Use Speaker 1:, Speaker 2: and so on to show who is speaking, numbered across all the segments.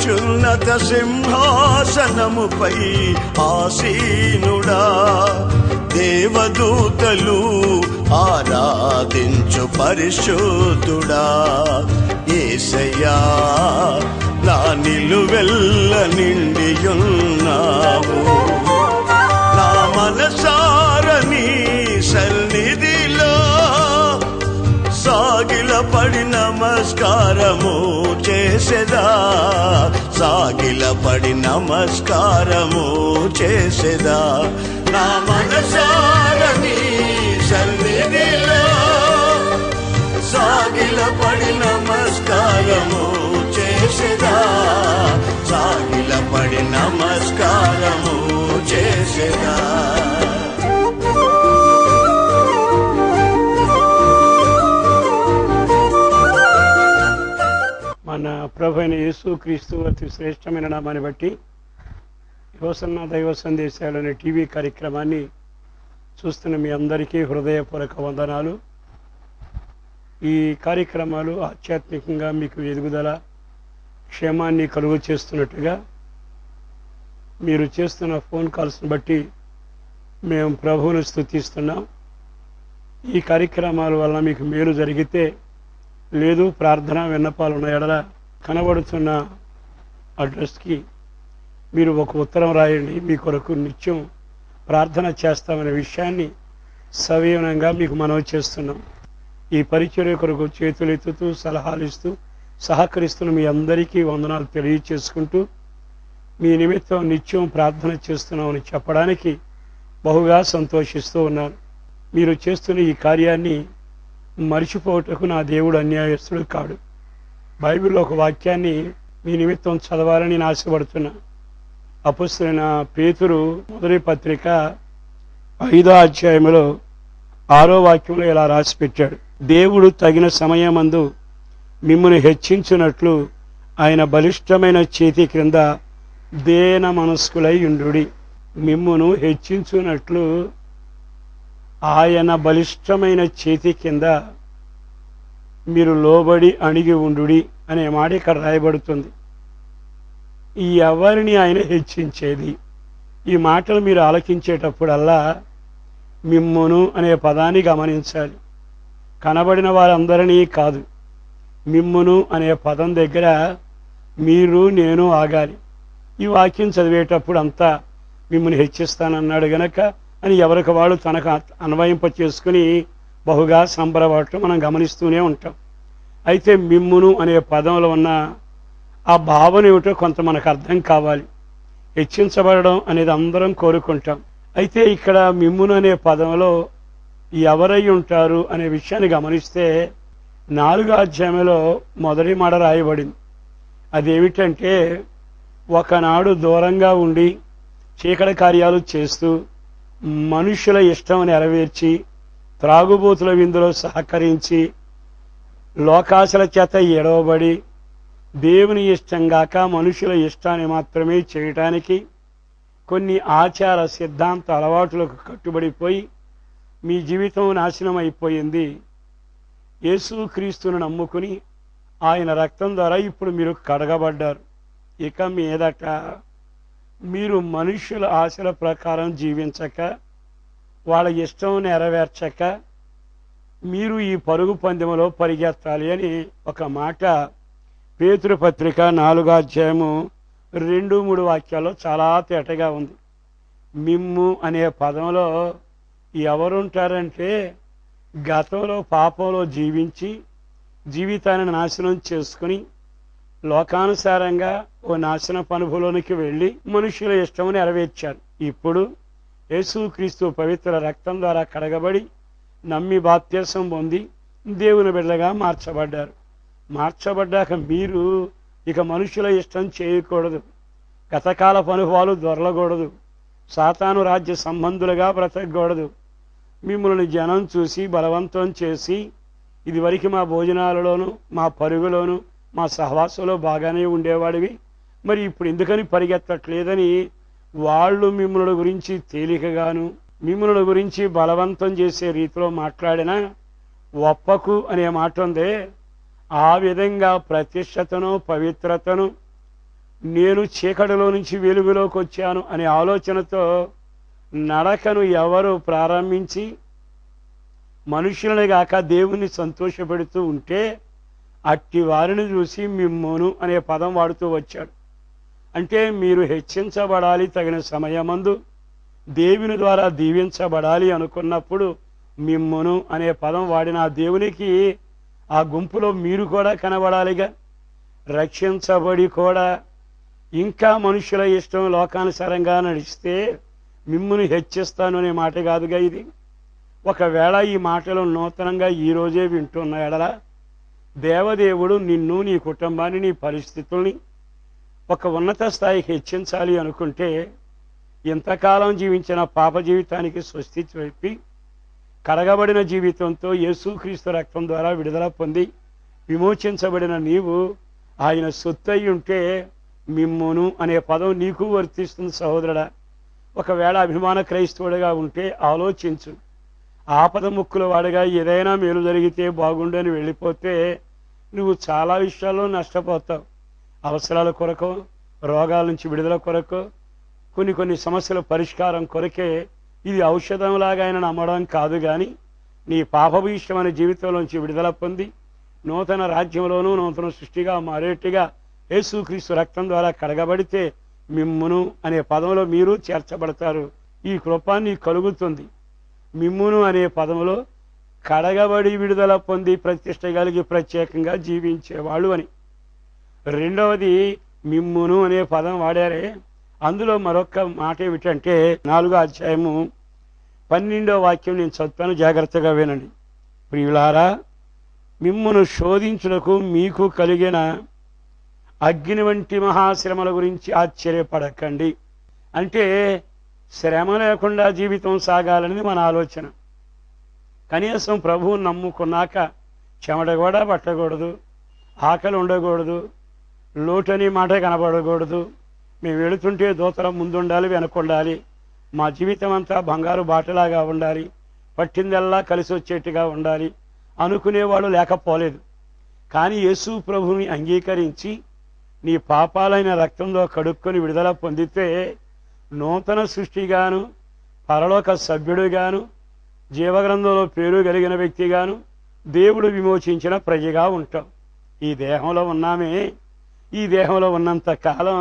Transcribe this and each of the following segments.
Speaker 1: అత్యున్నత సింహాసనముపై ఆసీనుడా, దేవదూతలు ఆరాధించు పరిశుద్ధుడా. యేసయ్యా నా నిలువెల్ల నిండియున్నావు, నా మనసారని సన్నిధిలో సాగిలపడి నమస్కారము చేసెదా, సాగిలపడి నమస్కారము చేసెదా. నా మనసారని సన్నిధిలో సాగిలపడి నమస్కారము చేసెదా, సాగిలపడి నమస్కారము చేసెదా.
Speaker 2: మన ప్రభు అయిన యేసుక్రీస్తు అతి శ్రేష్టమైన నామాన్ని బట్టి యోసన్న దైవ సందేశాలు అనే టీవీ కార్యక్రమాన్ని చూస్తున్న మీ అందరికీ హృదయపూర్వక వందనాలు. ఈ కార్యక్రమాలు ఆధ్యాత్మికంగా మీకు ఎదుగుదల, క్షేమాన్ని కలుగు చేస్తున్నట్టుగా మీరు చేస్తున్న ఫోన్ కాల్స్ని బట్టి మేము ప్రభువును స్తుతిస్తున్నాం. ఈ కార్యక్రమాల వలన మీకు మేలు జరిగితే, లేదు ప్రార్థన విన్నపాలు ఉన్న ఎడల కనబడుతున్న అడ్రస్కి మీరు ఒక ఉత్తరం రాయండి. మీ కొరకు నిత్యం ప్రార్థన చేస్తామనే విషయాన్ని సవివనంగా మీకు మనవి చేస్తున్నాం. ఈ పరిచర్య కొరకు చేతులెత్తుతూ సలహాలు ఇస్తూ సహకరిస్తున్న మీ అందరికీ వందనాలు తెలియచేసుకుంటూ, మీ నిమిత్తం నిత్యం ప్రార్థన చేస్తున్నామని చెప్పడానికి బహుగా సంతోషిస్తూ ఉన్నాను. మీరు చేస్తున్న ఈ కార్యాన్ని మరిచిపోవటకు నా దేవుడు అన్యాయస్తుడు కాడు. బైబిల్లో ఒక వాక్యాన్ని మీ నిమిత్తం చదవాలని నేను ఆశపడుతున్నా. అపొస్తలుడైన పేతురు మొదటి పత్రిక 5వ అధ్యాయంలో 6వ వాక్యంలో ఇలా రాసి పెట్టాడు, దేవుడు తగిన సమయమందు మిమ్మును హెచ్చించున్నట్లు ఆయన బలిష్టమైన చేతి క్రింద దేన మనస్కులై ఉండుడి. మిమ్మును హెచ్చించున్నట్లు ఆయన బలిష్టమైన చేతి కింద మీరు లోబడి అణిగి ఉండుడి అనే మాట ఇక్కడ రాయబడుతుంది. ఈ ఎవరిని ఆయన హెచ్చించేది? ఈ మాటలు మీరు ఆలకించేటప్పుడల్లా మిమ్మును అనే పదాన్ని గమనించాలి. కనబడిన వారందరినీ కాదు, మిమ్మును అనే పదం దగ్గర మీరు నేను ఆగాలి. ఈ వాక్యం చదివేటప్పుడు అంతా మిమ్మల్ని హెచ్చిస్తానన్నాడు గనక అని ఎవరికి వాళ్ళు తనకు అన్వయింప చేసుకుని బహుగా సంబరపడటం మనం గమనిస్తూనే ఉంటాం. అయితే మిమ్మును అనే పదంలో ఉన్న ఆ భావన ఏమిటో కొంత మనకు అర్థం కావాలి. హెచ్చించబడడం అనేది అందరం కోరుకుంటాం. అయితే ఇక్కడ మిమ్మును అనే పదంలో ఎవరై ఉంటారు అనే విషయాన్ని గమనిస్తే 4వ అధ్యాయంలో మొదటి మాట రాయబడింది. అదేమిటంటే, ఒకనాడు దూరంగా ఉండి చీకటి కార్యాలు చేస్తూ మనుషుల ఇష్టం నెరవేర్చి త్రాగుబోతుల విందులో సహకరించి లోకాశల చేత ఎడవబడి దేవుని ఇష్టంగాక మనుషుల ఇష్టాన్ని మాత్రమే చేయటానికి కొన్ని ఆచార సిద్ధాంత అలవాట్లకు కట్టుబడిపోయి మీ జీవితం నాశనం అయిపోయింది. యేసుక్రీస్తును నమ్ముకుని ఆయన రక్తం ద్వారా ఇప్పుడు మీరు కడగబడ్డారు. ఇక మీదట మీరు మనుషుల ఆశల ప్రకారం జీవించక, వాళ్ళ ఇష్టం నెరవేర్చక మీరు ఈ పరుగు పందెంలో పరిగెత్తాలి అని ఒక మాట పేతురు పత్రిక 4వ అధ్యాయము 2-3 వాక్యాల్లో చాలా తేటగా ఉంది. మిమ్ము అనే పదంలో ఎవరుంటారంటే, గతంలో పాపంలో జీవించి జీవితాన్ని నాశనం చేసుకుని లోకానుసారంగా ఓ నాశనపు అనుభవంలోనికి వెళ్ళి మనుషుల ఇష్టం నెరవేర్చారు. ఇప్పుడు యేసుక్రీస్తు పవిత్ర రక్తం ద్వారా కడగబడి నమ్మి బాప్త్యసం పొంది దేవుని బిడ్డగా మార్చబడ్డారు. మార్చబడ్డాక మీరు ఇక మనుషుల ఇష్టం చేయకూడదు, గతకాలపు అనుభవాలు దొరలకూడదు, సాతాను రాజ్య సంబంధులుగా బ్రతకూడదు. మిమ్మల్ని జనం చూసి బలవంతం చేసి, ఇదివరకు మా భోజనాలలోను మా పరుగులోను మా సహవాసంలో బాగానే ఉండేవాడివి, మరి ఇప్పుడు ఎందుకని పరిగెత్తట్లేదని వాళ్ళు మిమ్మల్ని గురించి తేలికగాను మిమ్మల్ని గురించి బలవంతం చేసే రీతిలో మాట్లాడినా ఒప్పకు అనే మాట ఉందే, ఆ విధంగా ప్రతిష్టతను పవిత్రతను నేను చీకటిలో నుంచి వెలుగులోకి వచ్చాను అనే ఆలోచనతో నడకను ఎవరు ప్రారంభించి మనుషులని గాక దేవుణ్ణి సంతోషపెడుతూ ఉంటే అట్టి వారిని చూసి మిమ్మును అనే పదం వాడుతూ వచ్చాడు. అంటే మీరు హెచ్చించబడాలి, తగిన సమయమందు దేవుని ద్వారా దీవించబడాలి అనుకున్నప్పుడు మిమ్మును అనే పదం వాడిన ఆ దేవునికి ఆ గుంపులో మీరు కూడా కనబడాలిగా. రక్షించబడి కూడా ఇంకా మనుషుల ఇష్టం లోకానుసారంగా నడిస్తే మిమ్మును హెచ్చిస్తాను అనే మాట కాదుగా ఇది. ఒకవేళ ఈ మాటలు నూతనంగా ఈరోజే వింటున్న ఎడల దేవదేవుడు నిన్ను, నీ కుటుంబాన్ని, నీ పరిస్థితుల్ని ఒక ఉన్నత స్థాయికి హెచ్చించాలి అనుకుంటే ఇంతకాలం జీవించిన పాప జీవితానికి స్వస్తి చెప్పి కడగబడిన జీవితంతో యేసుక్రీస్తు రక్తం ద్వారా విడుదల పొంది విమోచించబడిన నీవు ఆయన సొత్తు అయి ఉంటే మిమ్మును అనే పదం నీకు వర్తిస్తుంది సహోదరుడా. ఒకవేళ అభిమాన క్రైస్తవుడిగా ఉంటే ఆలోచించు. ఆపద ముక్కుల వాడిగా ఏదైనా మేలు జరిగితే బాగుండని వెళ్ళిపోతే నువ్వు చాలా విషయాల్లో నష్టపోతావు. అవసరాల కొరకు, రోగాల నుంచి విడుదల కొరకు, కొన్ని సమస్యల పరిష్కారం కొరకే ఇది ఔషధంలాగా ఆయన నమ్మడం కాదు. కానీ నీ పాపపు ఇష్టమైన జీవితంలోంచి విడుదల పొంది నూతన రాజ్యంలోనూ నూతన సృష్టిగా మారేట్టుగా యేసుక్రీస్తు రక్తం ద్వారా కడగబడితే మిమ్మును అనే పదంలో మీరు చేర్చబడతారు. ఈ కృప నీకు కలుగుతుంది. మిమ్మును అనే పదంలో కడగబడి విడుదల పొంది ప్రతిష్ట కలిగి ప్రత్యేకంగా జీవించేవాళ్ళు అని. రెండవది మిమ్మును అనే పదం వాడారే, అందులో మరొక మాట ఏమిటంటే 4వ అధ్యాయము 12వ వాక్యం నేను చదువుతాను, జాగ్రత్తగా వినండి. ప్రియులారా, మిమ్మును శోధించుటకు మీకు కలిగిన అగ్ని వంటి మహాశ్రమల గురించి ఆశ్చర్యపడకండి. అంటే శ్రమ లేకుండా జీవితం సాగాలనేది మన ఆలోచన. కనీసం ప్రభువుని నమ్ముకున్నాక చెమట కూడా పట్టకూడదు, ఆకలి ఉండకూడదు, లోటని మాట కనబడకూడదు. మేము వెళుతుంటే దూతల ముందుండాలి, వెనకుండాలి. మా జీవితం అంతా బంగారు బాటలాగా ఉండాలి, పట్టిందల్లా కలిసి వచ్చేట్టుగా ఉండాలి అనుకునేవాడు లేకపోలేదు. కానీ యేసు ప్రభువుని అంగీకరించి నీ పాపాలైన రక్తంలో కడుక్కొని విడుదల పొందితే నూతన సృష్టిగాను, పరలోక సభ్యుడిగాను, జీవగ్రంథంలో పేరు కలిగిన వ్యక్తిగాను, దేవుడు విమోచించిన ప్రజగా ఉంటాం. ఈ దేహంలో ఉన్నామే, ఈ దేహంలో ఉన్నంత కాలం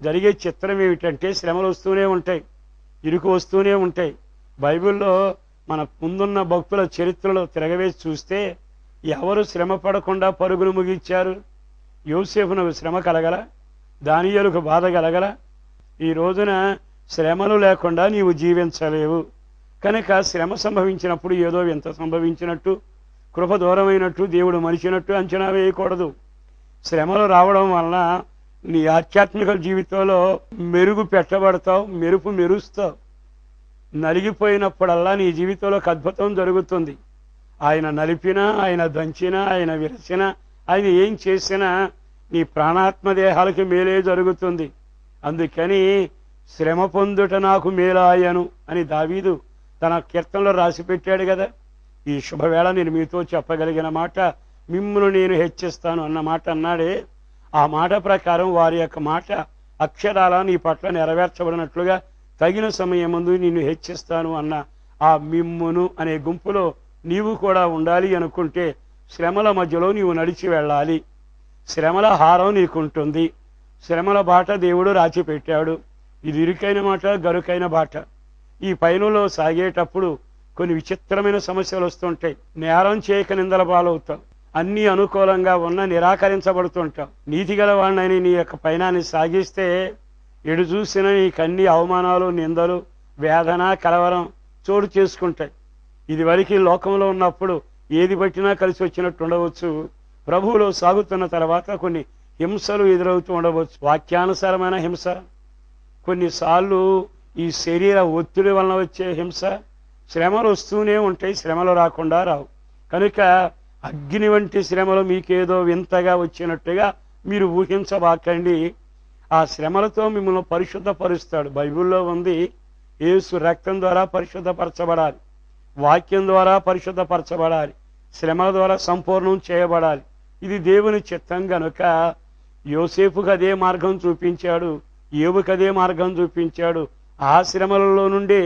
Speaker 2: జరిగే చిత్రం ఏమిటంటే శ్రమలు వస్తూనే ఉంటాయి, ఇరుకు వస్తూనే ఉంటాయి. బైబిల్లో మన ముందున్న భక్తుల చరిత్రలో తిరగవేసి చూస్తే ఎవరు శ్రమ పడకుండా పరుగులు ముగించారు? యోసేపునకు శ్రమ కలగల, దానియేలుకు బాధ కలగల. ఈ రోజున శ్రమలు లేకుండా నీవు జీవించలేవు. కనుక శ్రమ సంభవించినప్పుడు ఏదో ఎంత సంభవించినట్టు, కృప దూరమైనట్టు, దేవుడు మరిచినట్టు అంచనా వేయకూడదు. శ్రమలు రావడం వలన నీ ఆధ్యాత్మిక జీవితంలో మెరుగు పెట్టబడతావు, మెరుపు మెరుస్తావు. నలిగిపోయినప్పుడల్లా నీ జీవితంలో ఒక అద్భుతం జరుగుతుంది. ఆయన నలిపినా, ఆయన దంచినా, ఆయన విరచినా, ఆయన ఏం చేసినా నీ ప్రాణాత్మ దేహాలకి మేలే జరుగుతుంది. అందుకని శ్రమ పొందుట నాకు మేలాయను అని దావీదు తన కీర్తనలో రాసి పెట్టాడు కదా. ఈ శుభవేళ నేను మీతో చెప్పగలిగిన మాట, మిమ్మును నేను హెచ్చిస్తాను అన్న మాట అన్నాడే, ఆ మాట ప్రకారం వారి యొక్క మాట అక్షరాల నీ పట్ల నెరవేర్చబడినట్లుగా తగిన సమయం ముందు నిన్ను హెచ్చిస్తాను అన్న ఆ మిమ్మును అనే గుంపులో నీవు కూడా ఉండాలి అనుకుంటే శ్రమల మధ్యలో నీవు నడిచి వెళ్ళాలి. శ్రమల హారం నీకుంటుంది. శ్రమల బాట దేవుడు రాచి పెట్టాడు. ఇది ఇరుకైన మాట, గరుకైన బాట. ఈ పయనంలో సాగేటప్పుడు కొన్ని విచిత్రమైన సమస్యలు వస్తుంటాయి. నేరం చేయక నిందల పాలవుతావు. అన్నీ అనుకూలంగా ఉన్న నిరాకరించబడుతుంటావు. నీతి గల వాళ్ళని నీ యొక్క పయనాన్ని సాగిస్తే ఎడు చూసిన నీకన్ని అవమానాలు, నిందలు, వేదన, కలవరం చోటు చేసుకుంటాయి. ఇది వరకు లోకంలో ఉన్నప్పుడు ఏది పట్టినా కలిసి వచ్చినట్టు ఉండవచ్చు. ప్రభువులో సాగుతున్న తర్వాత కొన్ని హింసలు ఎదురవుతూ ఉండవచ్చు. వాక్యానుసారమైన హింస, కొన్నిసార్లు ఈ శరీర ఒత్తిడి వలన వచ్చే హింస. శ్రమలు వస్తూనే ఉంటాయి, శ్రమలు రాకుండా రావు. కనుక అగ్ని వంటి శ్రమలు మీకేదో వింతగా వచ్చినట్టుగా మీరు ఊహించబాకండి. ఆ శ్రమలతో మిమ్మల్ని పరిశుద్ధపరుస్తాడు. బైబిల్లో ఉంది, యేసు రక్తం ద్వారా పరిశుద్ధపరచబడాలి, వాక్యం ద్వారా పరిశుద్ధపరచబడాలి, శ్రమల ద్వారా సంపూర్ణం చేయబడాలి. ఇది దేవుని చిత్తం. గనుక యోసేపుకు అదే మార్గం చూపించాడు, యోబుకు అదే మార్గం చూపించాడు. ఆ శ్రమలలో నుండి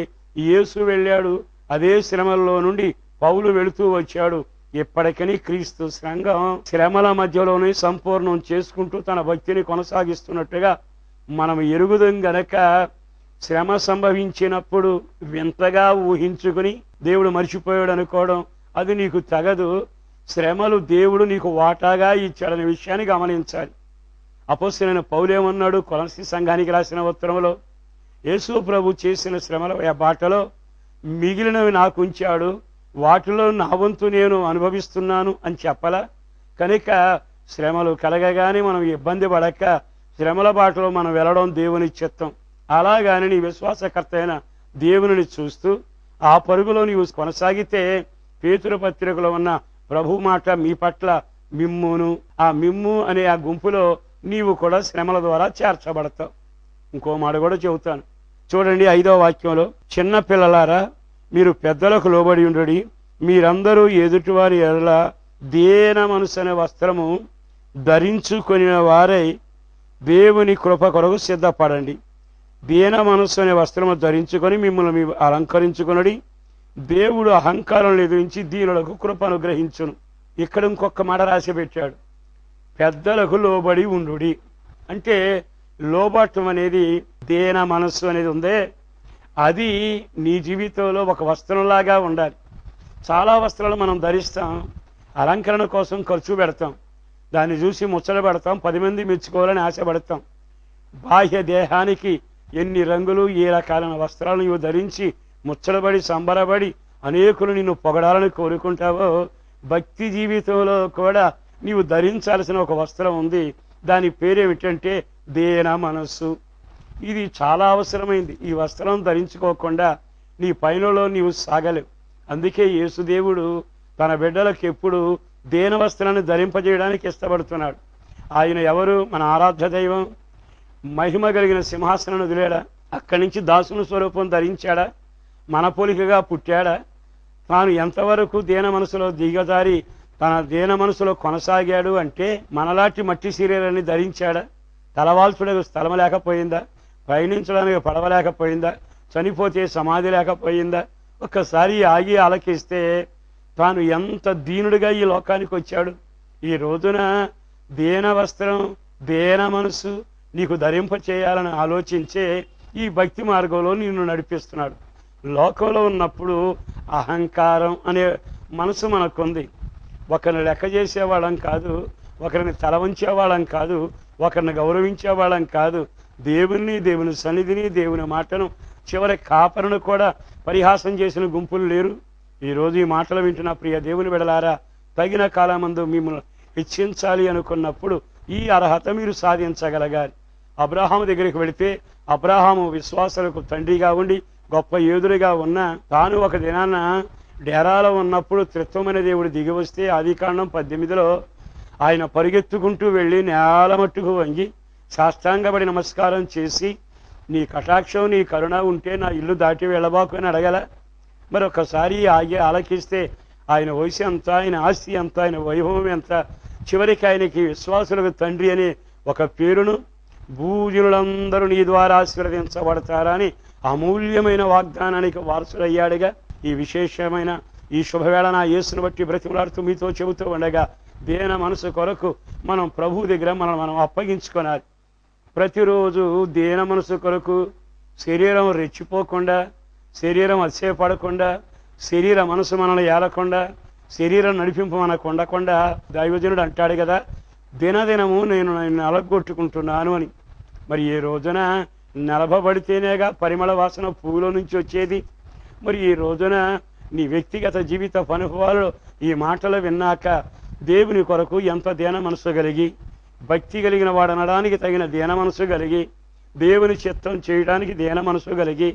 Speaker 2: యేసు వెళ్ళాడు, అదే శ్రమలలో నుండి పౌలు వెళుతూ వచ్చాడు. ఇప్పటికీ క్రీస్తు సంఘం శ్రమల మధ్యలోనే సంపూర్ణం చేసుకుంటూ తన భక్తిని కొనసాగిస్తున్నట్టుగా మనం ఎరుగుదాం గనక శ్రమ సంభవించినప్పుడు వింతగా ఊహించుకుని దేవుడు మర్చిపోయాడు అనుకోవడం అది నీకు తగదు. శ్రమలు దేవుడు నీకు వాటాగా ఇచ్చాడనే విషయాన్ని గమనించాలి. అపోస్తలుడైన పౌలేమన్నాడు కొలస్సీ సంఘానికి రాసిన ఉత్తరంలో, యేసు ప్రభు చేసిన శ్రమల బాటలో మిగిలినవి నాకు ఉంచాడు, వాటిలో నా వంతు నేను అనుభవిస్తున్నాను అని చెప్పలా. కనుక శ్రమలు కలగగానే మనం ఇబ్బంది పడక శ్రమల బాటలో మనం వెళ్ళడం దేవుని చిత్తం. అలాగాని నీ విశ్వాసకర్త అయిన దేవుని చూస్తూ ఆ పరుగులో నీవు కొనసాగితే పేతురు పత్రికలో ఉన్న ప్రభు మాట మీ పట్ల మిమ్మును, ఆ మిమ్ము అనే ఆ గుంపులో నీవు కూడా శ్రమల ద్వారా చేర్చబడతావు. ఇంకో మాట కూడా చెబుతాను చూడండి, 5వ వాక్యంలో, చిన్న పిల్లలారా మీరు పెద్దలకు లోబడి ఉండుడి, మీరందరూ ఎదుటివారి ఎడల దీన మనసు అనే వస్త్రము ధరించుకొని వారై దేవుని కృప కొరకు సిద్ధపడండి. దీన మనస్సు అనే వస్త్రము ధరించుకొని మిమ్మల్ని అలంకరించుకొనడి, దేవుడు అహంకారం ఎదిరించి దీనులకు కృప అనుగ్రహించును. ఇక్కడ ఇంకొక మాట రాసి పెట్టాడు, పెద్దలకు లోబడి ఉండుడి. అంటే లోబట్టం అనేది దీన మనస్సు అనేది ఉందే, అది నీ జీవితంలో ఒక వస్త్రంలాగా ఉండాలి. చాలా వస్త్రాలు మనం ధరిస్తాం, అలంకరణ కోసం ఖర్చు పెడతాం, దాన్ని చూసి ముచ్చట పెడతాం, 10 మంది మెచ్చుకోవాలని ఆశపడతాం. బాహ్య దేహానికి ఎన్ని రంగులు ఏ రకాలైన వస్త్రాలు నీవు ధరించి ముచ్చటబడి సంబరపడి అనేకులు నిన్ను పొగడాలని కోరుకుంటావో, భక్తి జీవితంలో కూడా నీవు ధరించాల్సిన ఒక వస్త్రం ఉంది. దాని పేరేమిటంటే దీన మనస్సు. ఇది చాలా అవసరమైంది. ఈ వస్త్రం ధరించుకోకుండా నీ పైనలో నీవు సాగలేవు. అందుకే యేసుదేవుడు తన బిడ్డలకు ఎప్పుడు దీన వస్త్రాన్ని ధరింపజేయడానికి ఇష్టపడుతున్నాడు. ఆయన ఎవరు? మన ఆరాధ్య దైవం. మహిమ కలిగిన సింహాసనం వదిలేడా? అక్కడి నుంచి దాసుని స్వరూపం ధరించాడా? మన పోలికగా పుట్టాడా? తాను ఎంతవరకు దీన మనసులో దిగజారి తన దీన మనసులో కొనసాగాడు అంటే మనలాంటి మట్టి శరీరాన్ని ధరించాడా? తలవాల్చుడానికి స్థలం లేకపోయిందా? పయనించడానికి పడవ లేకపోయిందా? చనిపోతే సమాధి లేకపోయిందా? ఒక్కసారి ఆగి ఆలకిస్తే తాను ఎంత దీనుడిగా ఈ లోకానికి వచ్చాడు. ఈ రోజున దీన వస్త్రం, దీన మనసు నీకు ధరింప చేయాలని ఆలోచించే ఈ భక్తి మార్గంలో నిన్ను నడిపిస్తున్నాడు. లోకంలో ఉన్నప్పుడు అహంకారం అనే మనసు మనకుంది. ఒకరిని లెక్క చేసేవాళ్ళం కాదు, ఒకరిని తల ఉంచేవాళ్ళం కాదు, ఒకరిని గౌరవించేవాళ్ళం కాదు. దేవుని, దేవుని సన్నిధిని, దేవుని మాటను, చివరి కాపరను కూడా పరిహాసం చేసిన గుంపులు లేరు. ఈరోజు ఈ మాటలు వింటున్న ప్రియ దేవుని బిడ్డలారా, తగిన కాలమందు మిమ్మల్ని హెచ్చించాలి అనుకున్నప్పుడు ఈ అర్హత మీరు సాధించగలగాలి. అబ్రహాము దగ్గరికి వెళితే అబ్రహాము విశ్వాసాలకు తండ్రిగా ఉండి గొప్ప యోధుడిగా ఉన్న తాను ఒక దినాన డేరాలో ఉన్నప్పుడు త్రిత్వమైన దేవుడు దిగి వస్తే ఆదికాండం 18లో ఆయన పరిగెత్తుకుంటూ వెళ్ళి నేల మట్టుకు వంగి సాష్టాంగపడి నమస్కారం చేసి, నీ కటాక్షం, నీ కరుణ ఉంటే నా ఇల్లు దాటి వెళ్ళబాకు అని అడగల. మరి ఒక్కసారి ఆగి ఆలకిస్తే ఆయన వయసు ఎంత, ఆయన ఆస్తి ఎంత, ఆయన వైభవం ఎంత, చివరికి ఆయనకి విశ్వాసులకు తండ్రి అనే ఒక పేరును, భూజనులందరూ నీ ద్వారా ఆశీర్వదించబడతారా అని అమూల్యమైన వాగ్దానానికి వారసుడయ్యాడుగా. ఈ విశేషమైన ఈ శుభవేళ నా యేసును బట్టి బ్రతిమలాడుతూ మీతో చెబుతూ ఉండగా, దీన మనసు కొరకు మనం ప్రభు దగ్గర మనం అప్పగించుకోవాలి. ప్రతిరోజు దీన మనసు కొరకు శరీరం రెచ్చిపోకుండా, శరీరం అతిశయపడకుండా, శరీర మనసు మనల్ని ఏలకుండా, శరీరం నడిపింపు మనకు ఉండకుండా దైవజనుడు అంటాడు కదా, దినదినము నేను నలగొట్టుకుంటున్నాను అని. మరి ఏ రోజున నలభబడితేనేగా పరిమళ వాసన పువ్వులో నుంచి వచ్చేది. మరి ఈ రోజున నీ వ్యక్తిగత జీవిత అనుభవాలు ఈ మాటలు విన్నాక దేవుని కొరకు ఎంత దీన మనసు కలిగి, భక్తి కలిగిన వాడు అనడానికి తగిన దీన మనసు కలిగి, దేవుని చిత్తం చేయడానికి దీన మనసు కలిగి,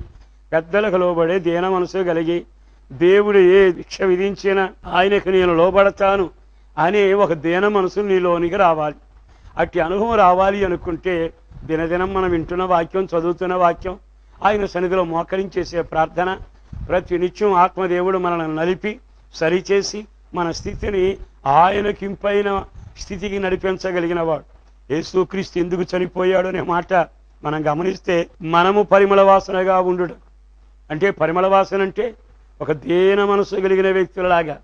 Speaker 2: పెద్దలకు లోబడే దీన మనసు కలిగి, దేవుడు ఏ శిక్ష విధించినా ఆయనకు నేను లోబడతాను అనే ఒక దీన మనసు నీలోనికి రావాలి. అట్టి అనుభవం రావాలి అనుకుంటే దినదినం మనం వింటున్న వాక్యం, చదువుతున్న వాక్యం, ఆయన సన్నిధిలో మోకరించేసే ప్రార్థన, ప్రతి నిత్యం ఆత్మదేవుడు మనల్ని నలిపి సరిచేసి మన స్థితిని ఆయనకింపైన స్థితికి నడిపించగలిగిన వాడు. యేసుక్రీస్తు ఎందుకు చనిపోయాడు అనే మాట మనం గమనిస్తే మనము పరిమళ వాసనగా ఉండుట. అంటే పరిమళ వాసన అంటే ఒక దీన మనసు కలిగిన వ్యక్తులలాగా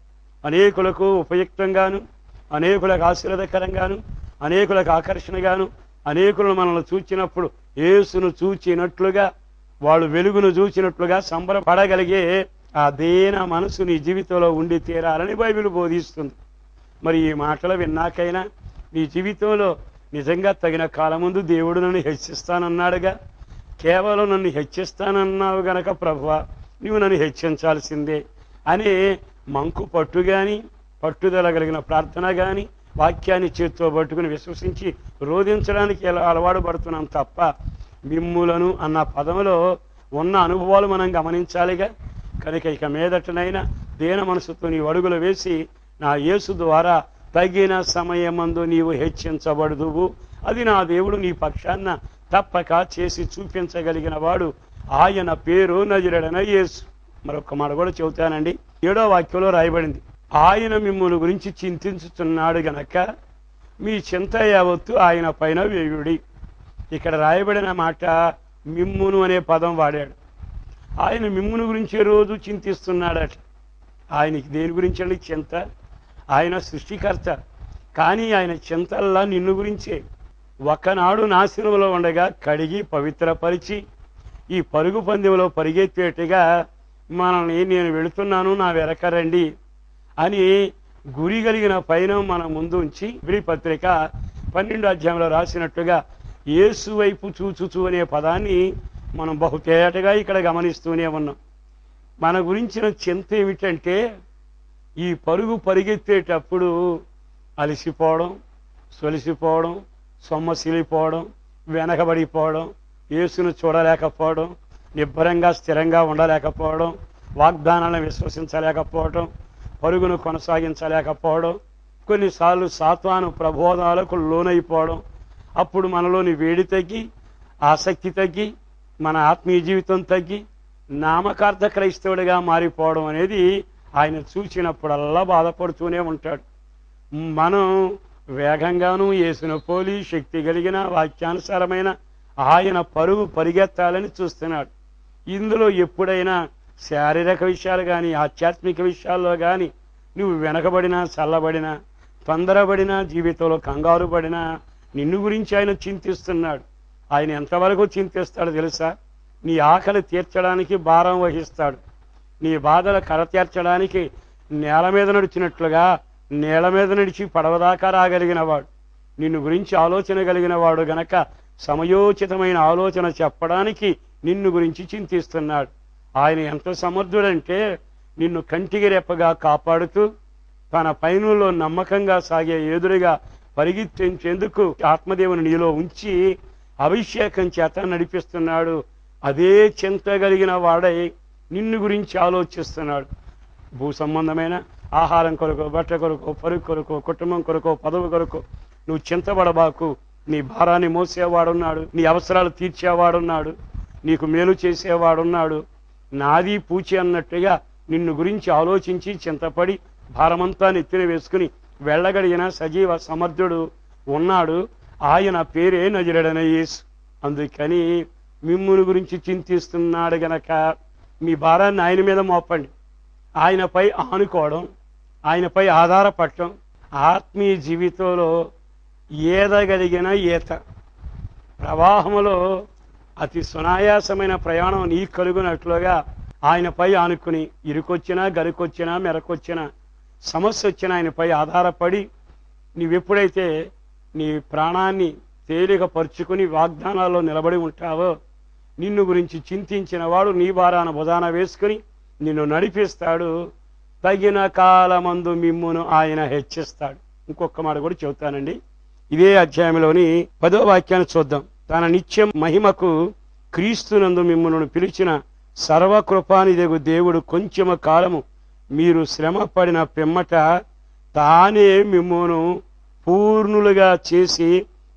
Speaker 2: అనేకులకు ఉపయుక్తంగాను, అనేకులకు ఆశీర్వాదకరంగాను, అనేకులకు ఆకర్షణగాను, అనేకులను మనల్ని చూచినప్పుడు యేసును చూచినట్లుగా, వాళ్ళు వెలుగును చూచినట్లుగా సంబరపడగలిగే ఆ దీన మనసు నీ జీవితంలో ఉండి తీరాలని బైబిల్ బోధిస్తుంది. మరి ఈ మాటలు విన్నాకైనా నీ జీవితంలో నిజంగా తగిన కాలం ముందు దేవుడు నన్ను హెచ్చిస్తానన్నాడుగా, కేవలం నన్ను హెచ్చిస్తానన్నావు గనక ప్రభువా నువ్వు నన్ను హెచ్చించాల్సిందే అని మంకు పట్టు కానీ, పట్టుదల కలిగిన ప్రార్థన కానీ, వాక్యాన్ని చేత్తో పట్టుకుని విశ్వసించి రోధించడానికి ఎలా అలవాటు పడుతున్నాం తప్ప మిమ్ములను అన్న పదములో ఉన్న అనుభవాలు మనం గమనించాలిగా. కనుక ఇక మీదటనైనా దీన మనసుతో నీ అడుగులు వేసి నా యేసు ద్వారా తగిన సమయమందు నీవు హెచ్చించబడుదువు, అది నా దేవుడు నీ పక్షాన తప్పక చేసి చూపించగలిగిన వాడు, ఆయన పేరు నజరేయుడైన యేసు. మరొక మాట కూడా చెబుతానండి. 7వ వాక్యంలో రాయబడింది, ఆయన మిమ్ముల గురించి చింతించుతున్నాడు గనక మీ చింత యావత్తు ఆయన పైన వేయుడి. ఇక్కడ రాయబడిన మాట మిమ్మును అనే పదం వాడాడు. ఆయన మిమ్మును గురించే రోజు చింతిస్తున్నాడట. ఆయనకి దేని గురించి అండి చింత? ఆయన సృష్టికర్త, కానీ ఆయన చింతల్లా నిన్ను గురించే. ఒకనాడు నాశనంలో ఉండగా కడిగి పవిత్రపరిచి ఈ పరుగు పందెంలో పరిగెత్తేట్టుగా మనల్ని నేను వెళుతున్నాను నా వెనక రండి అని గురి కలిగిన పైన మన ముందు ఉంచి ఇబ్రీ పత్రిక 12వ అధ్యాయంలో రాసినట్టుగా యేసు వైపు చూచుచు అనే పదాన్ని మనం బహుతేటగా ఇక్కడ గమనిస్తూనే ఉన్నాం. మన గురించిన చింత ఏమిటంటే ఈ పరుగు పరిగెత్తేటప్పుడు అలసిపోవడం, సొలిసిపోవడం, సొమ్మసిలిపోవడం, వెనకబడిపోవడం, యేసును చూడలేకపోవడం, నిబ్బరంగా స్థిరంగా ఉండలేకపోవడం, వాగ్దానాలను విశ్వసించలేకపోవడం, పరుగును కొనసాగించలేకపోవడం, కొన్నిసార్లు సాతాను ప్రబోధాలకు లోనైపోవడం, అప్పుడు మనలోని వేడి తగ్గి, ఆసక్తి తగ్గి, మన ఆత్మీయ జీవితం తగ్గి నామకార్థ క్రైస్తవుడిగా మారిపోవడం అనేది ఆయన చూసినప్పుడల్లా బాధపడుతూనే ఉంటాడు. మనం వేగంగానూ యేసును పోలి శక్తి కలిగిన వాక్యానుసారమైన ఆయన పరుగు పరిగెత్తాలని చూస్తున్నాడు. ఇందులో ఎప్పుడైనా శారీరక విషయాలు కానీ, ఆధ్యాత్మిక విషయాల్లో కానీ నువ్వు వెనకబడినా, చల్లబడినా, తొందరబడినా, జీవితంలో కంగారు పడినా నిన్ను గురించి ఆయన చింతిస్తున్నాడు. ఆయన ఎంతవరకు చింతిస్తాడో తెలుసా? నీ ఆకలి తీర్చడానికి భారం వహిస్తాడు. నీ బాధల కర తీర్చడానికి నేల మీద నడిచినట్లుగా నేల మీద నడిచి పడవదాకా రాగలిగిన వాడు, నిన్ను గురించి ఆలోచన కలిగిన వాడు గనక సమయోచితమైన ఆలోచన చెప్పడానికి నిన్ను గురించి చింతిస్తున్నాడు. ఆయన ఎంత సమర్థుడంటే నిన్ను కంటికి రెప్పగా కాపాడుతూ తన పైనులో నమ్మకంగా సాగే ఎదురుగా పరిగెత్తించేందుకు ఆత్మదేవుని నీలో ఉంచి అభిషేకం చేత నడిపిస్తున్నాడు. అదే చింత కలిగిన వాడై నిన్ను గురించి ఆలోచిస్తున్నాడు. భూ సంబంధమైన ఆహారం కొరకు, బట్ట కొరకు, పరుగు కొరకు, కుటుంబం కొరకు, పదవి కొరకు నువ్వు చింతపడబాకు. నీ భారాన్ని మోసేవాడున్నాడు, నీ అవసరాలు తీర్చేవాడున్నాడు, నీకు మేలు చేసేవాడున్నాడు. నాది పూచి అన్నట్టుగా నిన్ను గురించి ఆలోచించి చింతపడి భారమంతా నెత్తిన వేసుకుని వెళ్ళగలిగిన సజీవ సమర్థుడు ఉన్నాడు. ఆయన పేరే నజరేయుడైన యేసు. అందుకని మిమ్ముని గురించి చింతిస్తున్నాడు గనక మీ భారాన్ని ఆయన మీద మోపండి. ఆయనపై ఆనుకోవడం, ఆయనపై ఆధారపడటం ఆత్మీయ జీవితంలో ఈదగలిగిన ఈత. ప్రవాహంలో అతి సునాయాసమైన ప్రయాణం నీ కలుగునట్లుగా ఆయనపై ఆనుకుని ఇరుకొచ్చినా, గరుకొచ్చినా, మెరకొచ్చినా, సమస్య వచ్చినా ఆయనపై ఆధారపడి నీవెప్పుడైతే నీ ప్రాణాన్ని తేలికపరుచుకుని వాగ్దానాల్లో నిలబడి ఉంటావో నిన్ను గురించి చింతించిన వాడు నీ భారాన భుజాన వేసుకుని నిన్ను నడిపిస్తాడు. తగిన కాలమందు మిమ్మును ఆయన హెచ్చిస్తాడు. ఇంకొక మాట కూడా చెబుతానండి. ఇదే అధ్యాయంలోని 10వ వాక్యాన్ని చూద్దాం. తన నిత్యం మహిమకు క్రీస్తునందు మిమ్మును పిలిచిన సర్వకృపానిదగు దేవుడు కొంచెము కాలము మీరు శ్రమ పడిన పిమ్మట తానే మిమ్మును పూర్ణులుగా చేసి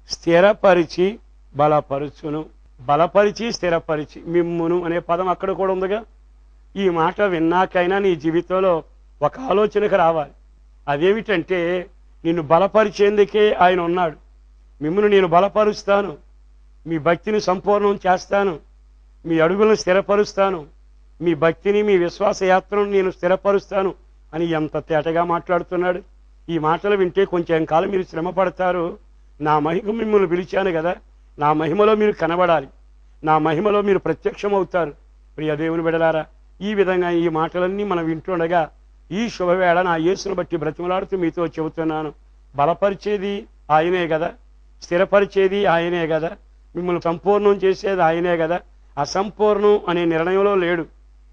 Speaker 2: స్థిరపరిచి బలపరుచును. బలపరిచి స్థిరపరిచి మిమ్మును అనే పదం అక్కడ కూడా ఉందిగా. ఈ మాట విన్నాకైనా నీ జీవితంలో ఒక ఆలోచనకు రావాలి. అదేమిటంటే నిన్ను బలపరిచేందుకే ఆయన ఉన్నాడు. మిమ్మల్ని నేను బలపరుస్తాను, మీ భక్తిని సంపూర్ణం చేస్తాను, మీ అడుగులను స్థిరపరుస్తాను, మీ భక్తిని మీ విశ్వాస యాత్రను నేను స్థిరపరుస్తాను అని ఎంత తేటగా మాట్లాడుతున్నాడు. ఈ మాటలు వింటే కొంచెం కాలం మీరు శ్రమ పడతారు. నా మహిమ మిమ్మల్ని పిలిచాను కదా, నా మహిమలో మీరు కనబడాలి, నా మహిమలో మీరు ప్రత్యక్షమవుతారు. ప్రియ దేవుని బిడ్డలారా, ఈ విధంగా ఈ మాటలన్నీ మనం వింటుండగా ఈ శుభవేళ నా యేసును బట్టి బ్రతిమలాడుతూ మీతో చెబుతున్నాను. బలపరిచేది ఆయనే కదా, స్థిరపరిచేది ఆయనే కదా, మిమ్మల్ని సంపూర్ణం చేసేది ఆయనే కదా. అసంపూర్ణం అనే నిర్ణయంలో లేడు.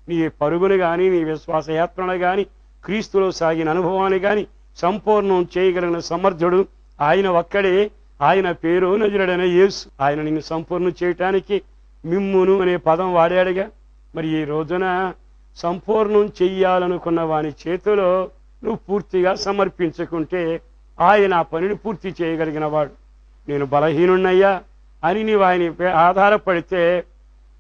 Speaker 2: నీ పరుగును కానీ, నీ విశ్వాసయాత్రను కానీ, క్రీస్తులో సాగిన అనుభవాన్ని కానీ సంపూర్ణం చేయగలిగిన సమర్థుడు ఆయన ఒక్కడే. ఆయన పేరు నజరుడైన యేసు. ఆయన నిన్ను సంపూర్ణం చేయటానికి మిమ్మును అనే పదం వాడాడుగా. మరి ఈ రోజున సంపూర్ణం చెయ్యాలనుకున్న వాని చేతిలో నువ్వు పూర్తిగా సమర్పించుకుంటే ఆయన ఆ పనిని పూర్తి చేయగలిగిన వాడు. నేను బలహీనున్నయ్యా అని నీవు ఆయన ఆధారపడితే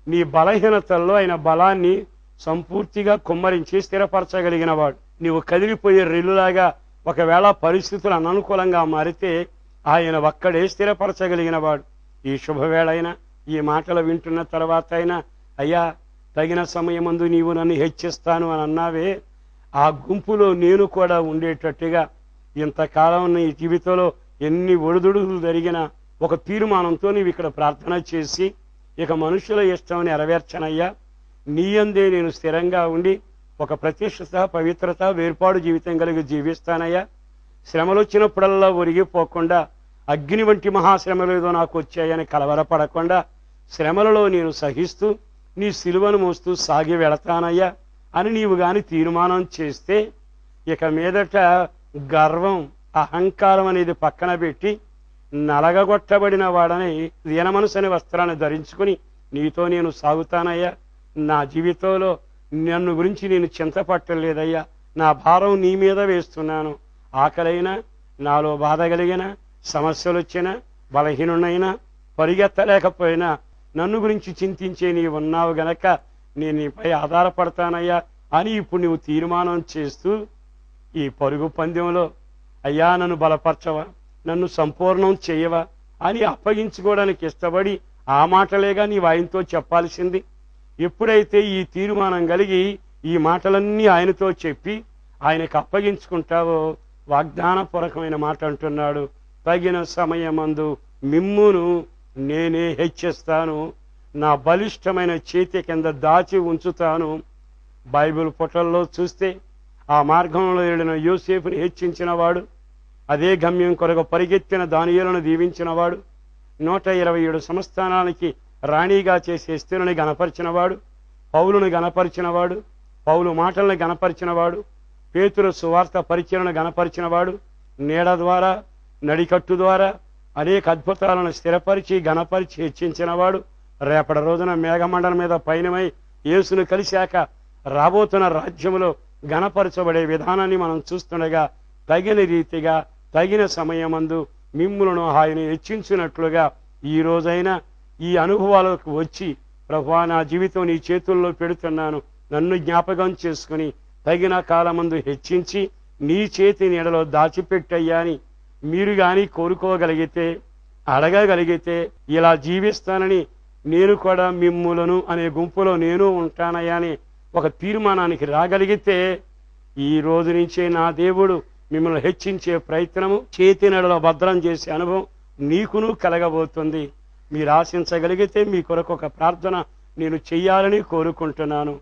Speaker 2: నీ బలహీనతల్లో ఆయన బలాన్ని సంపూర్తిగా కుమ్మరించి స్థిరపరచగలిగిన వాడు. నీవు కదిలిపోయే రెల్లులాగా ఒకవేళ పరిస్థితులు అననుకూలంగా మారితే ఆయన ఒక్కడే స్థిరపరచగలిగిన వాడు. ఈ శుభవేళైనా ఈ మాటలు వింటున్న తర్వాత అయినా అయ్యా తగిన సమయమందు నీవు నన్ను హెచ్చిస్తాను అని అన్నావే, ఆ గుంపులో నేను కూడా ఉండేటట్టుగా ఇంతకాలం నీ జీవితంలో ఎన్ని ఒడిదుడుగులు జరిగినా ఒక తీర్మానంతో నీవు ఇక్కడ ప్రార్థన చేసి ఇక మనుషుల ఇష్టం నెరవేర్చనయ్యా, నీ యందే నేను స్థిరంగా ఉండి ఒక ప్రతిష్ఠత, పవిత్రత, వేర్పాటు జీవితం కలిగి జీవిస్తానయ్యా. శ్రమలు వచ్చినప్పుడల్లా ఒరిగిపోకుండా అగ్ని వంటి మహాశ్రమలు ఏదో నాకు వచ్చాయని కలవరపడకుండా శ్రమలలో నేను సహిస్తూ నీ సిలువను మోస్తూ సాగి వెళతానయ్యా అని నీవు గాని తీర్మానం చేస్తే ఇక మీదట గర్వం, అహంకారం అనేది పక్కన పెట్టి నలగగొట్టబడిన వాడని దీనమనసని వస్త్రాన్ని ధరించుకుని నీతో నేను సాగుతానయ్యా. నా జీవితంలో నన్ను గురించి నేను చింతపట్టలేదయ్యా, నా భారం నీ మీద వేస్తున్నాను. ఆకలైనా, నాలో బాధ కలిగిన, సమస్యలు వచ్చినా, బలహీనునైనా, పరిగెత్తలేకపోయినా నన్ను గురించి చింతించే నీవు ఉన్నావు గనక నేను నీపై ఆధారపడతానయ్యా అని ఇప్పుడు నువ్వు తీర్మానం చేస్తూ ఈ పరుగు పందెంలో అయ్యా నన్ను బలపరచవా, నన్ను సంపూర్ణం చేయవా అని అప్పగించుకోవడానికి ఇష్టపడి ఆ మాటలేగా నీవు ఆయనతో చెప్పాల్సింది. ఎప్పుడైతే ఈ తీర్మానం కలిగి ఈ మాటలన్నీ ఆయనతో చెప్పి ఆయనకు అప్పగించుకుంటావో వాగ్దానపూర్వకమైన మాట అంటున్నాడు, తగిన సమయమందు మిమ్మును నేనే హెచ్చిస్తాను, నా బలిష్టమైన చేతి కింద దాచి ఉంచుతాను. బైబిల్ పుటల్లో చూస్తే ఆ మార్గంలో వెళ్ళిన యోసేపుని హెచ్చించిన వాడు, అదే గమ్యం కొరకు పరిగెత్తిన దానియేలును దీవించినవాడు, 127 సంస్థానానికి రాణిగా చేసే ఎస్తేరుని గణపరిచినవాడు, పౌలును గణపరిచినవాడు, పౌలు మాటలను గణపరిచినవాడు, పేతురు సువార్త పరిచయను గణపరిచినవాడు, నీడ ద్వారా నడికట్టు ద్వారా అనేక అద్భుతాలను స్థిరపరిచి గణపరిచి హెచ్చించినవాడు, రేపటి రోజున మేఘమండలం మీద పయనమై యేసును కలిశాక రాబోతున్న రాజ్యంలో గణపరచబడే విధానాన్ని మనం చూస్తుండగా తగిన రీతిగా తగిన సమయమందు మిమ్ములను ఆయన హెచ్చించినట్లుగా ఈ రోజైనా ఈ అనుభవాలకు వచ్చి ప్రభువా నా జీవితం నీ చేతుల్లో పెడుతున్నాను, నన్ను జ్ఞాపకం చేసుకుని తగిన కాలమందు హెచ్చించి నీ చేతి నీడలో దాచిపెట్టయ్యా అని మీరు గాని కోరుకోగలిగితే, అడగగలిగితే ఇలా జీవిస్తానని నేను కూడా మిమ్ములను అనే గుంపులో నేను ఉంటానయ్యా అని ఒక తీర్మానానికి రాగలిగితే ఈ రోజు నుంచే నా దేవుడు మిమ్మల్ని హెచ్చించే ప్రయత్నము, చేతి నెడలో భద్రం చేసే అనుభవం నీకును కలగబోతుంది. మీరు ఆశించగలిగితే మీ కొరకు ఒక ప్రార్థన నేను చెయ్యాలని కోరుకుంటున్నాను.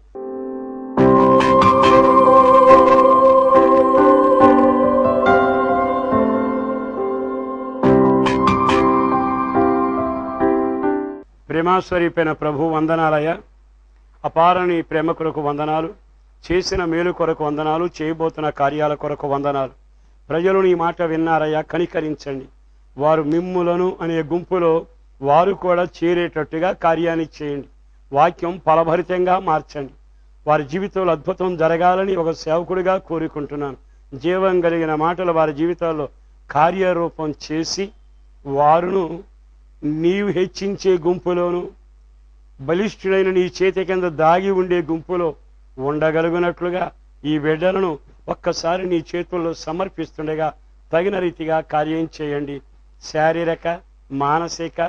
Speaker 2: ప్రేమాస్వరూపైన ప్రభు వందనాలయ్యా, అపారని ప్రేమ కొరకు వందనాలు, చేసిన మేలు కొరకు వందనాలు, చేయబోతున్న కార్యాల కొరకు వందనాలు. ప్రజలు నీ మాట విన్నారయ్యా, కనికరించండి. వారు మిమ్ములను అనే గుంపులో వారు కూడా చేరేటట్టుగా కార్యాన్ని చేయండి. వాక్యం ఫలభరితంగా మార్చండి. వారి జీవితంలో అద్భుతం జరగాలని ఒక సేవకుడిగా కోరుకుంటున్నాను. జీవం కలిగిన మాటలు వారి జీవితాల్లో కార్యరూపం చేసి వారును నీవు హెచ్చించే గుంపులోను, బలిష్ఠుడైన నీ చేతి కింద దాగి ఉండే గుంపులో ఉండగలుగునట్లుగా ఈ బిడ్డలను ఒక్కసారి నీ చేతుల్లో సమర్పిస్తుండగా తగిన రీతిగా కార్యం చేయండి. శారీరక మానసిక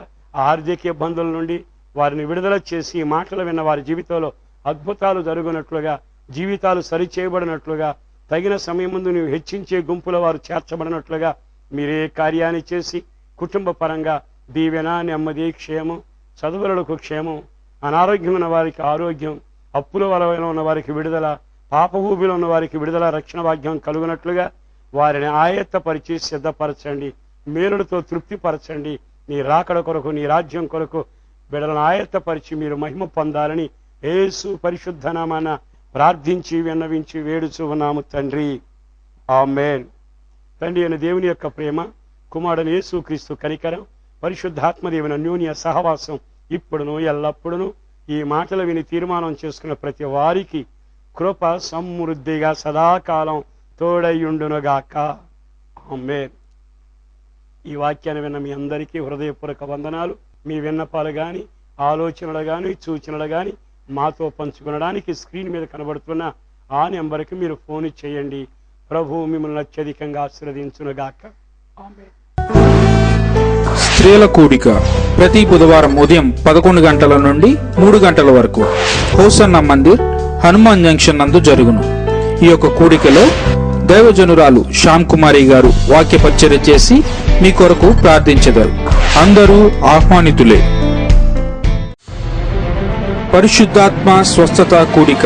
Speaker 2: ఆర్థిక ఇబ్బందుల నుండి వారిని విడుదల చేసి ఈ మాటలు విన్న వారి జీవితంలో అద్భుతాలు జరుగునట్లుగా, జీవితాలు సరిచేయబడినట్లుగా, తగిన సమయం ముందు నీవు హెచ్చించే గుంపులో వారు చేర్చబడినట్లుగా మీరే కార్యాన్ని చేసి కుటుంబ పరంగా దీవెన, నెమ్మది, క్షేమం, చదువులకు క్షేమం, అనారోగ్యం ఉన్న వారికి ఆరోగ్యం, అప్పుల వలన ఉన్న వారికి విడుదల, పాప ఊబిలో ఉన్న వారికి విడుదల, రక్షణ భాగ్యం కలుగునట్లుగా వారిని ఆయత్తపరిచి సిద్ధపరచండి. మేలులతో తృప్తిపరచండి. నీ రాకడ కొరకు, నీ రాజ్యం కొరకు బిడ్డలను ఆయత్తపరిచి మీరు మహిమ పొందాలని యేసు పరిశుద్ధ నామాన ప్రార్థించి విన్నవించి వేడుచు ఉన్నాము తండ్రి. ఆమేన్. తండ్రి అయిన దేవుని యొక్క ప్రేమ, కుమారుడైన యేసు క్రీస్తు కనికరం, పరిశుద్ధాత్మదేవుని అన్యోన్య సహవాసం ఇప్పుడును ఎల్లప్పుడును ఈ మాటలు విని తీర్మానం చేసుకున్న ప్రతి వారికి కృప సమృద్ధిగా సదాకాలం తోడయ్యుండునుగాక. ఆమేన్. ఈ వాక్యాన్ని విన్న మీ అందరికీ హృదయపూర్వక వందనాలు. మీ విన్నపాలు కానీ, ఆలోచనలు కానీ, సూచనలు కానీ మాతో పంచుకొనడానికి స్క్రీన్ మీద కనబడుతున్న ఆ నెంబర్కి మీరు ఫోన్ చేయండి. ప్రభువు మిమ్మల్ని అత్యధికంగా ఆశీర్వదించునుగాక. ఆమేన్.
Speaker 3: స్త్రీల కూడిక ప్రతి బుధవారం ఉదయం 11 గంటల నుండి 3 గంటల వరకు హోసన్న మందిర్, హనుమాన్ జంక్షన్ నందు జరుగును. ఈ యొక్క కూడికలో దైవజనురాలు శ్యామ్ కుమారి గారు వాక్య పరిచర్య చేసి మీ కొరకు ప్రార్థించెదరు. అందరూ ఆహ్వానితులే. పరిశుద్ధాత్మ స్వస్థత కూడిక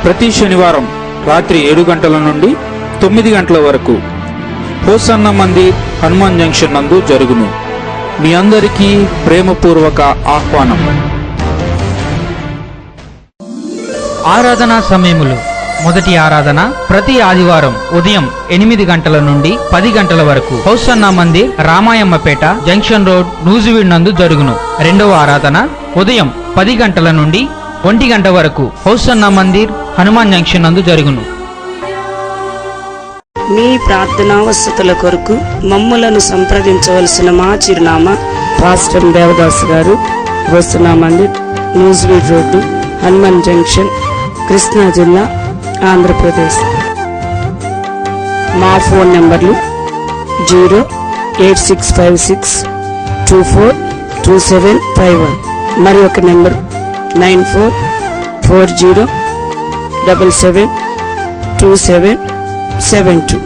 Speaker 3: ప్రతి శనివారం రాత్రి 7 గంటల నుండి 9 గంటల వరకు హోసన్న మందిర్, హనుమాన్ జంక్షన్ నందు జరుగును. మీ అందరికీ ప్రేమపూర్వక ఆహ్వానం.
Speaker 4: ఆరాధనా సమయములు. మొదటి ఆరాధన ప్రతి ఆదివారం ఉదయం 8 గంటల నుండి 10 గంటల వరకు హోసన్న మందిర్, రామాయమ్మపేట జంక్షన్ రోడ్, నూజివీడ్ నందు జరుగును. రెండవ ఆరాధన ఉదయం 10 గంటల నుండి 1 గంట వరకు హోసన్న మందిర్, హనుమాన్ జంక్షన్ నందు జరుగును.
Speaker 5: మీ ప్రార్థనావసతుల కొరకు మమ్ములను సంప్రదించవలసిన మా చిరునామా: పాస్టర్ దేవదాస్ గారు, hosanna Mandir, Nuzvid road, Hanuman junction, Krishna జిల్లా, ఆంధ్రప్రదేశ్. మా ఫోన్ నంబర్లు 08656242751. మరి ఒక నెంబర్ 9440772772.